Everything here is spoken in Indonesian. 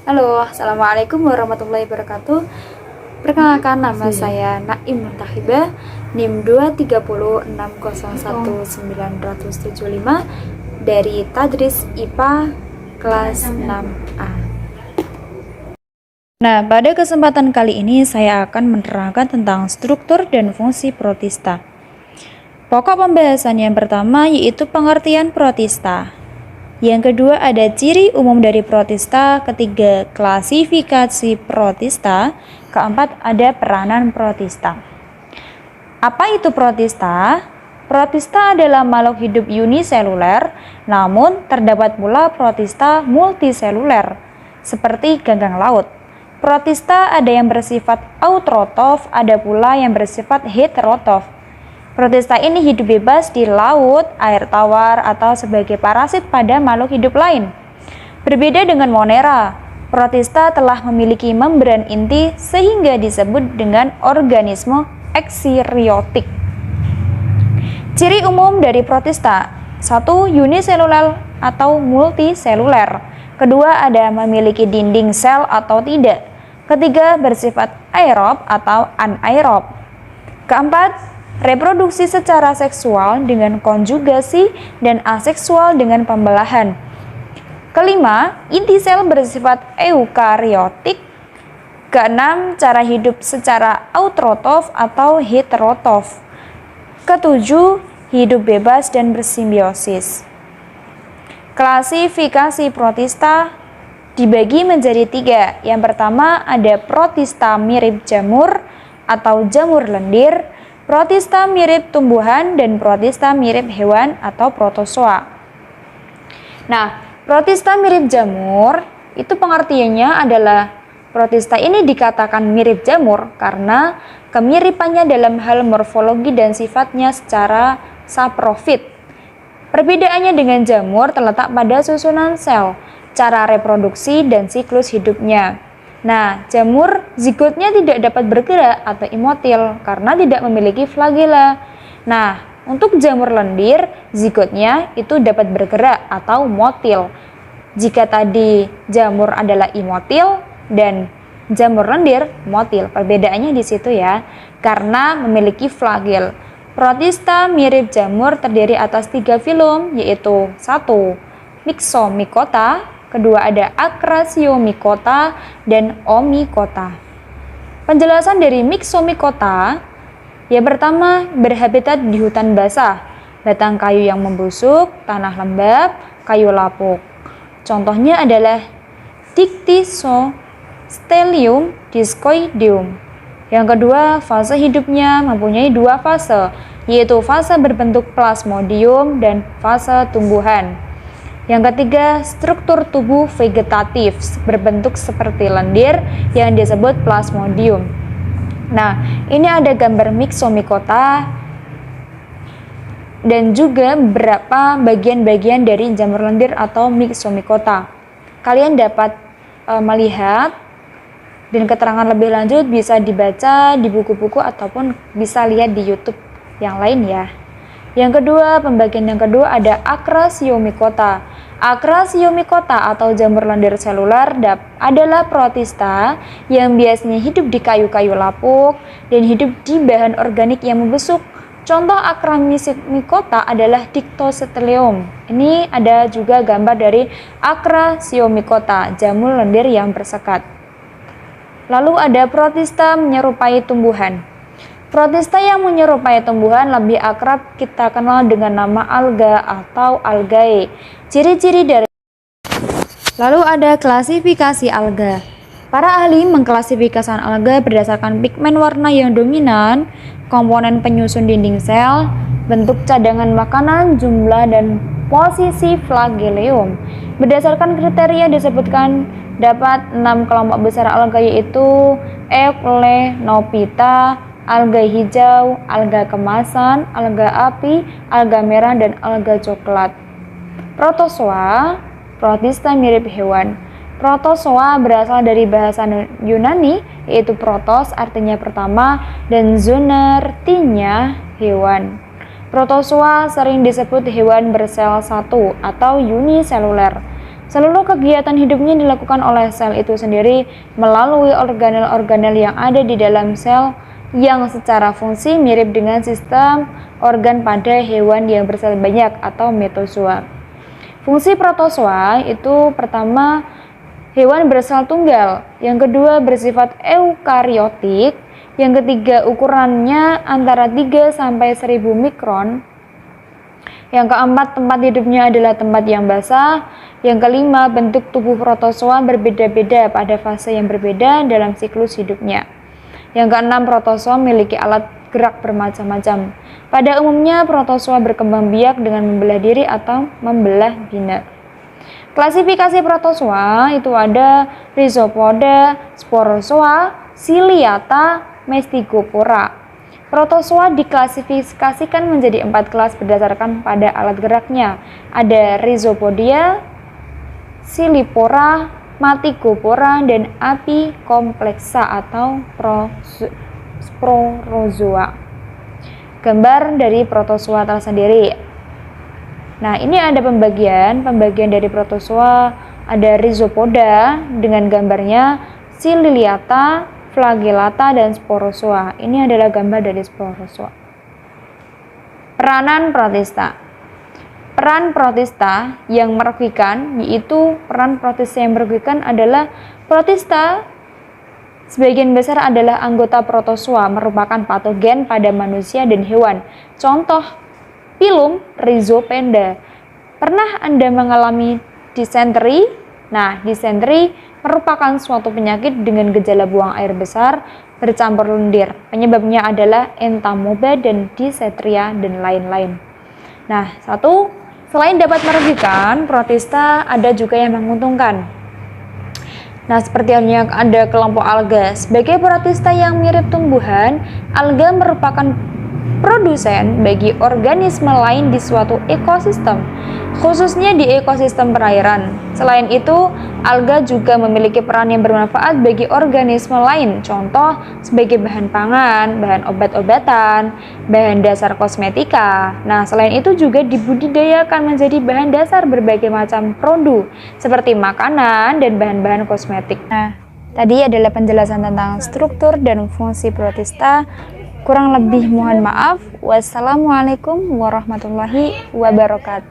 Halo, Assalamualaikum warahmatullahi wabarakatuh. Perkenalkan, nama saya Naim Muntahibah, NIM 230601975 dari Tadris IPA kelas 6A. Nah, pada kesempatan kali ini saya akan menerangkan tentang struktur dan fungsi protista. Pokok pembahasan yang pertama yaitu pengertian protista. Yang kedua ada ciri umum dari protista, ketiga klasifikasi protista, keempat ada peranan protista. Apa itu protista? Protista adalah makhluk hidup uniseluler, namun terdapat pula protista multiseluler, seperti ganggang laut. Protista ada yang bersifat autotrof, ada pula yang bersifat heterotrof. Protista ini hidup bebas di laut, air tawar, atau sebagai parasit pada makhluk hidup lain. Berbeda dengan Monera, protista telah memiliki membran inti sehingga disebut dengan organisme ekseriotik. Ciri umum dari protista: 1. Uniseluler atau multiseluler. Kedua, ada memiliki dinding sel atau tidak. Ketiga, bersifat aerob atau anaerob. Keempat, reproduksi secara seksual dengan konjugasi dan aseksual dengan pembelahan. Kelima, inti sel bersifat eukariotik. Keenam, cara hidup secara autotrof atau heterotrof. Ketujuh, hidup bebas dan bersimbiosis. Klasifikasi protista dibagi menjadi 3. Yang pertama ada protista mirip jamur atau jamur lendir, protista mirip tumbuhan, dan protista mirip hewan atau protozoa. Nah, protista mirip jamur itu pengertiannya adalah protista ini dikatakan mirip jamur karena kemiripannya dalam hal morfologi dan sifatnya secara saprofit. Perbedaannya dengan jamur terletak pada susunan sel, cara reproduksi, dan siklus hidupnya. Nah, jamur zigotnya tidak dapat bergerak atau imotil karena tidak memiliki flagela. Nah, untuk jamur lendir, zigotnya itu dapat bergerak atau motil. Jika tadi jamur adalah imotil dan jamur lendir motil, perbedaannya di situ ya, karena memiliki flagel. Protista mirip jamur terdiri atas 3 filum, yaitu 1. Myxomycota, kedua ada Acrasiomycota, dan Omycota. Penjelasan dari Myxomycota, yang pertama berhabitat di hutan basah, batang kayu yang membusuk, tanah lembab, kayu lapuk. Contohnya adalah Dictysostelium discoideum. Yang kedua, fase hidupnya mempunyai 2 fase, yaitu fase berbentuk plasmodium dan fase tumbuhan. Yang ketiga, struktur tubuh vegetatif berbentuk seperti lendir yang disebut plasmodium. Nah, ini ada gambar Myxomycota dan juga beberapa bagian-bagian dari jamur lendir atau Myxomycota. Kalian dapat melihat dan keterangan lebih lanjut bisa dibaca di buku-buku ataupun bisa lihat di YouTube yang lain ya. Yang kedua, pembagian yang kedua ada Acrasiomycota. Acrasiomycota atau jamur lendir seluler adalah protista yang biasanya hidup di kayu-kayu lapuk dan hidup di bahan organik yang membusuk. Contoh Acrasiomycota adalah Dictysostelium. Ini ada juga gambar dari Acrasiomycota, jamur lendir yang bersekat. Lalu ada protista menyerupai tumbuhan. Protista yang menyerupai tumbuhan lebih akrab kita kenal dengan nama alga atau algae. Ciri-ciri dari Lalu ada klasifikasi alga. Para ahli mengklasifikasikan alga berdasarkan pigmen warna yang dominan, komponen penyusun dinding sel, bentuk cadangan makanan, jumlah dan posisi flagellum. Berdasarkan kriteria disebutkan dapat 6 kelompok besar alga yaitu Euplenophyta, alga hijau, alga kemasan, alga api, alga merah, dan alga coklat. Protozoa, protista mirip hewan. Protozoa berasal dari bahasa Yunani yaitu protos artinya pertama dan zoon artinya hewan. Protozoa sering disebut hewan bersel satu atau uniseluler. Seluruh kegiatan hidupnya dilakukan oleh sel itu sendiri melalui organel-organel yang ada di dalam sel yang secara fungsi mirip dengan sistem organ pada hewan yang bersel banyak atau metozoa. Fungsi protozoa itu pertama hewan bersel tunggal, yang kedua bersifat eukariotik, yang ketiga ukurannya antara 3 sampai 1000 mikron. Yang keempat, tempat hidupnya adalah tempat yang basah. Yang kelima, bentuk tubuh protozoa berbeda-beda pada fase yang berbeda dalam siklus hidupnya. Yang keenam, protozoa memiliki alat gerak bermacam-macam. Pada umumnya, protozoa berkembang biak dengan membelah diri atau membelah bina. Klasifikasi protozoa itu ada Rhizopoda, Sporozoa, Ciliata, Mestigopora. Protozoa diklasifikasikan menjadi 4 kelas berdasarkan pada alat geraknya. Ada Rhizopodia, Silipora, Matigopora, dan Apicomplexa atau Sporozoa. Gambar dari protozoa tersendiri. Nah, ini ada pembagian dari protozoa. Ada Rhizopoda dengan gambarnya Ciliata, Flagellata, dan Sporozoa. Ini adalah gambar dari Sporozoa. Peranan protista. Peran protista yang merugikan, yaitu peran protista yang merugikan adalah protista sebagian besar adalah anggota protozoa, merupakan patogen pada manusia dan hewan. Contoh, Pilum rhizopenda. Pernah Anda mengalami disenteri? Nah, disenteri merupakan suatu penyakit dengan gejala buang air besar bercampur lendir. Penyebabnya adalah entamoeba dan disenteria dan lain-lain. Nah, selain dapat merugikan, protista ada juga yang menguntungkan. Nah, seperti halnya ada kelompok alga. Sebagai protista yang mirip tumbuhan, alga merupakan produsen bagi organisme lain di suatu ekosistem, khususnya di ekosistem perairan. Selain itu, alga juga memiliki peran yang bermanfaat bagi organisme lain, contoh sebagai bahan pangan, bahan obat-obatan, bahan dasar kosmetika. Nah, selain itu juga dibudidayakan menjadi bahan dasar berbagai macam produk, seperti makanan dan bahan-bahan kosmetik. Nah, tadi adalah penjelasan tentang struktur dan fungsi protista. Kurang lebih mohon maaf. Wassalamualaikum warahmatullahi wabarakatuh.